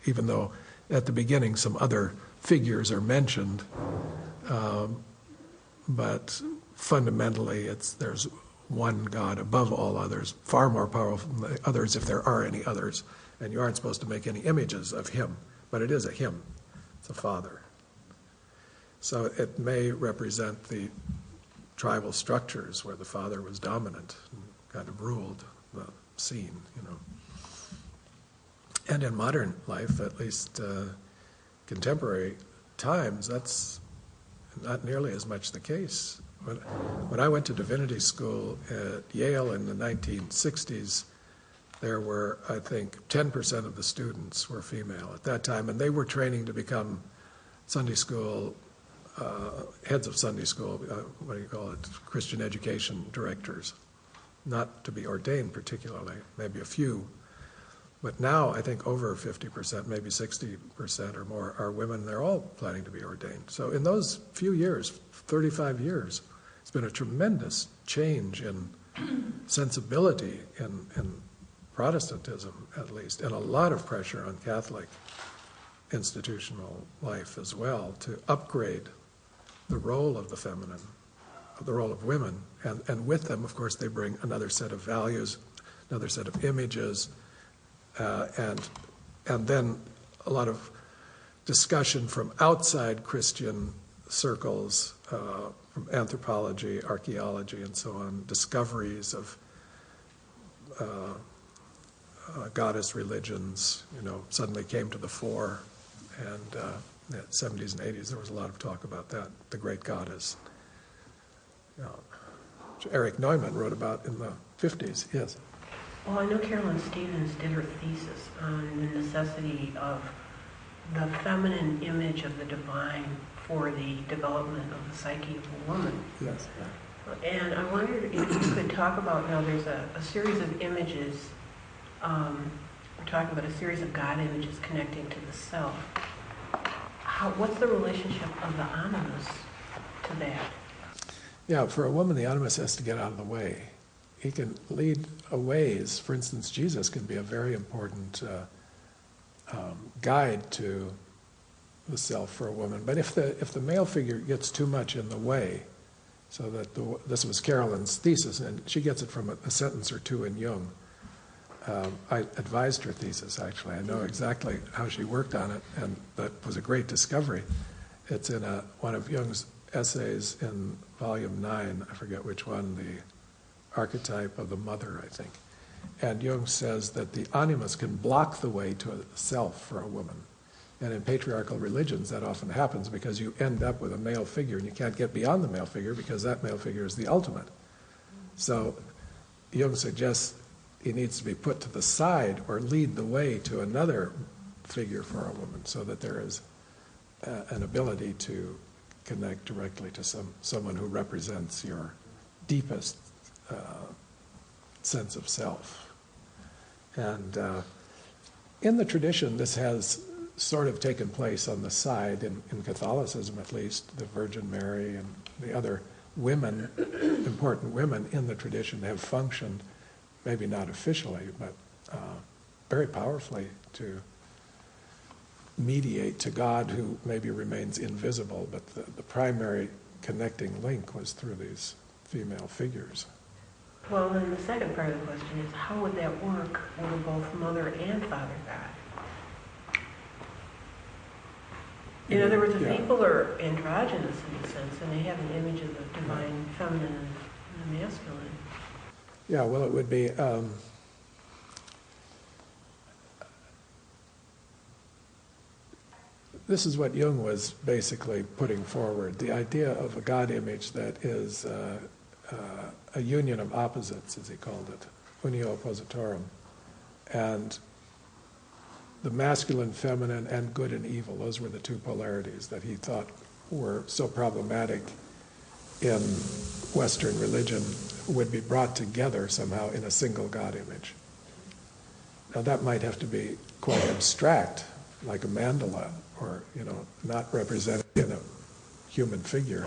B: even though at the beginning some other figures are mentioned, but fundamentally there's one God above all others, far more powerful than the others if there are any others, and you aren't supposed to make any images of him, but it is a him, it's a father. So it may represent the tribal structures where the father was dominant and kind of ruled the scene, And in modern life, at least contemporary times, that's not nearly as much the case. When I went to divinity school at Yale in the 1960s, there were, I think, 10% of the students were female at that time, and they were training to become Sunday school, heads of Sunday school, Christian education directors, not to be ordained particularly, maybe a few. But now I think over 50%, maybe 60% or more are women. They're all planning to be ordained. So in those few years, 35 years, it's been a tremendous change in sensibility in Protestantism, at least, and a lot of pressure on Catholic institutional life as well to upgrade the role of the feminine, the role of women. And with them, of course, they bring another set of values, another set of images, and then a lot of discussion from outside Christian circles, from anthropology, archaeology, and so on, discoveries of goddess religions, suddenly came to the fore. And in the 70s and 80s, there was a lot of talk about that, the great goddess. Which Eric Neumann wrote about in the 50s, yes.
F: Well, I know Carolyn Stevens did her thesis on the necessity of the feminine image of the divine for the development of the psyche of a woman.
B: Yes.
F: And I wondered if you could talk about, now there's a series of images, we're talking about a series of God images connecting to the self. What's the relationship of the animus to that?
B: Yeah, for a woman, the animus has to get out of the way. He can lead a ways. For instance, Jesus can be a very important guide to the self for a woman. But if the male figure gets too much in the way, so that this was Carolyn's thesis, and she gets it from a sentence or two in Jung. I advised her thesis, actually. I know exactly how she worked on it, and that was a great discovery. It's in one of Jung's essays in volume 9, I forget which one, the archetype of the mother, I think. And Jung says that the animus can block the way to a self for a woman. And in patriarchal religions, that often happens because you end up with a male figure and you can't get beyond the male figure because that male figure is the ultimate. So Jung suggests he needs to be put to the side or lead the way to another figure for a woman so that there is an ability to connect directly to someone who represents your deepest sense of self. And in the tradition, this has sort of taken place on the side, in Catholicism at least. The Virgin Mary and the other women, important women in the tradition, have functioned, maybe not officially, but very powerfully to mediate to God, who maybe remains invisible, but the primary connecting link was through these female figures.
F: Well, then the second part of the question is, how would that work with both mother and father God? In other words, if people are androgynous in a sense, and they have an image of the divine feminine and the masculine.
B: Yeah, well, it would be... this is what Jung was basically putting forward, the idea of a God image that is a union of opposites, as he called it, unio oppositorum, and the masculine, feminine, and good and evil. Those were the two polarities that he thought were so problematic in Western religion, would be brought together somehow in a single God image. Now that might have to be quite abstract, like a mandala, or, not represented in a human figure.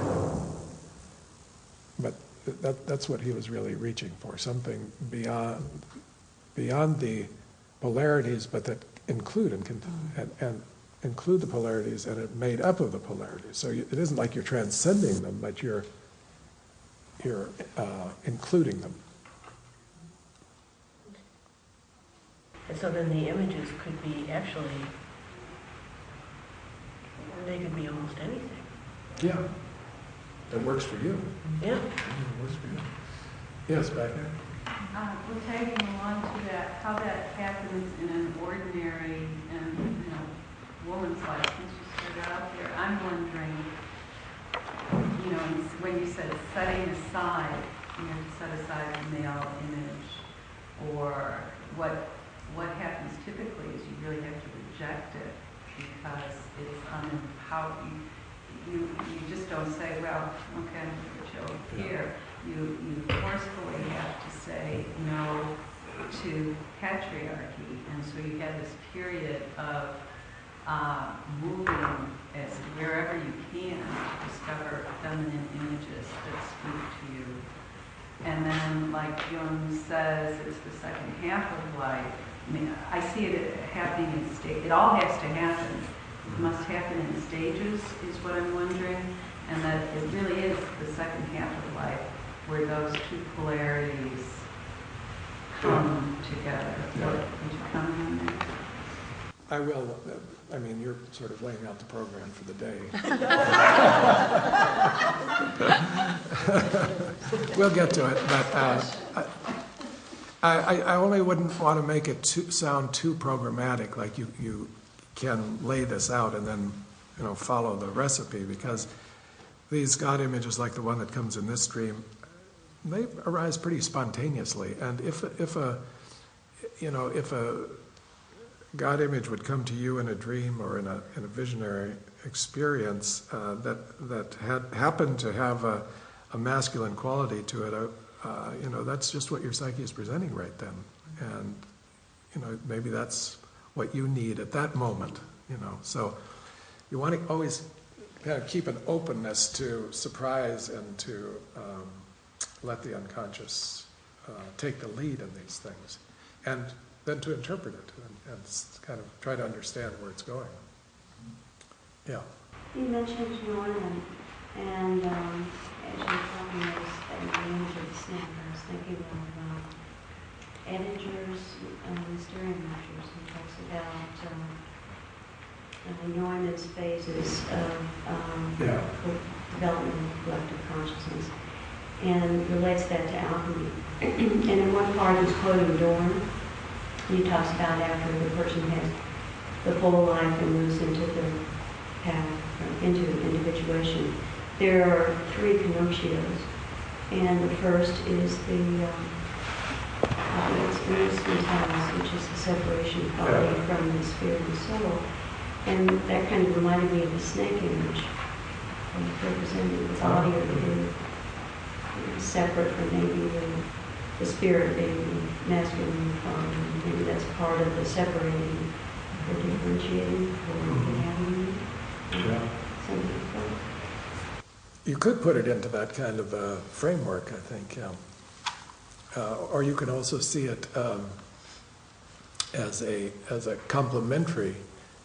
B: But that's what he was really reaching for, something beyond the polarities, but that include and include the polarities and it made up of the polarities. So it isn't like you're transcending them, but you're including them.
F: And so then the images could be actually, they could be almost anything.
B: Yeah. That works for you.
F: Yeah.
B: It works for you. Yes, back there.
G: We're tagging along to that, how that happens in an ordinary and woman's life. Since you started out there, I'm wondering, when you said setting aside, to set aside the male image, or what happens typically is you really have to reject it because it's unempowering. You just don't say, well, okay, I'm going to show here. You forcefully have to say no to patriarchy, and so you have this period of moving as wherever you can to discover feminine images that speak to you. And then, like Jung says, it's the second half of life. I mean, I see it happening in stages. It all has to happen. It must happen in stages, is what I'm wondering, and that it really is the second half of life where those two polarities come together.
B: Yeah.
G: Would you comment on that?
B: I will. I mean, you're sort of laying out the program for the day. We'll get to it, but I only wouldn't want to make it sound too programmatic, like you can lay this out and then follow the recipe, because these God images, like the one that comes in this stream, they arise pretty spontaneously. And if a God image would come to you in a dream or in a visionary experience that had happened to have a masculine quality to it, that's just what your psyche is presenting right then. And maybe that's what you need at that moment. So you want to always kind of keep an openness to surprise and to let the unconscious take the lead in these things. And than to interpret it and kind of try to understand where it's going. Yeah.
H: You mentioned Jordan, and as you were talking about the image of the snake, I was thinking of Edinger's Mysterium Lectures. He talks about Neumann's phases of development of collective consciousness, and relates that to alchemy. And in one part he's quoting Dorn. He talks about after the person has the whole life and moves into the path, into individuation, there are three connotios, and the first is the which is the separation of body from the spirit and soul. And that kind of reminded me of the snake image, representing the body of the separate from maybe the spirit being the masculine and feminine. Maybe that's part of the separating or differentiating or having something like that.
B: You could put it into that kind of a framework, I think. Or you can also see it as a complementary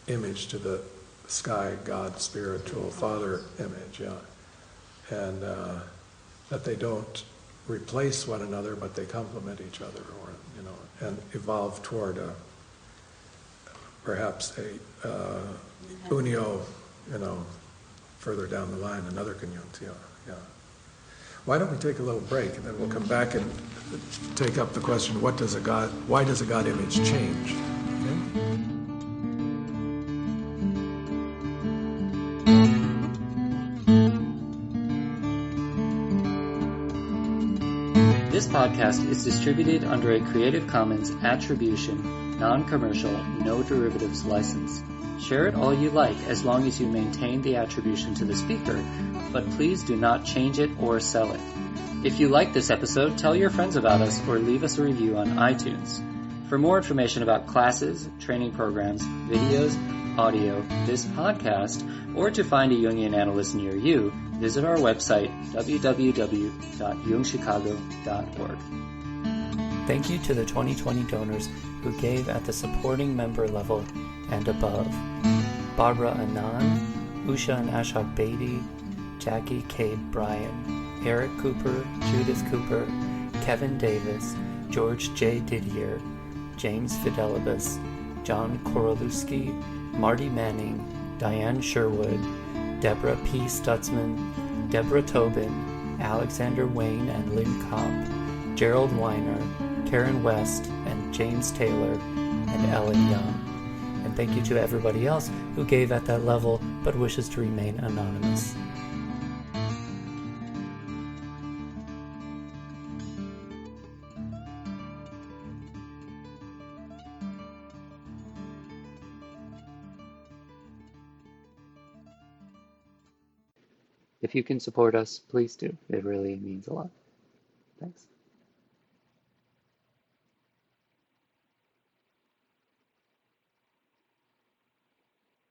B: image to the sky, God, spiritual, Father image, and that they don't replace one another, but they complement each other, or and evolve toward perhaps a unio, further down the line, another conjunctio. Yeah. Why don't we take a little break, and then we'll come back and take up the question: why does a God image change? Okay?
A: This podcast is distributed under a Creative Commons Attribution, Non-Commercial, No Derivatives license. Share it all you like as long as you maintain the attribution to the speaker, but please do not change it or sell it. If you like this episode, tell your friends about us or leave us a review on iTunes. For more information about classes, training programs, videos, audio, this podcast, or to find a Jungian analyst near you, visit our website, www.jungchicago.org. Thank you to the 2020 donors who gave at the supporting member level and above: Barbara Anand, Usha and Ashok Beatty, Jackie K. Bryan, Eric Cooper, Judith Cooper, Kevin Davis, George J. Didier, James Fidelibus, John Korolewski, Marty Manning, Diane Sherwood, Deborah P. Stutzman, Deborah Tobin, Alexander Wayne and Lynn Kopp, Gerald Weiner, Karen West, and James Taylor, and Ellen Young. And thank you to everybody else who gave at that level but wishes to remain anonymous. If you can support us, please do. It really means a lot. Thanks.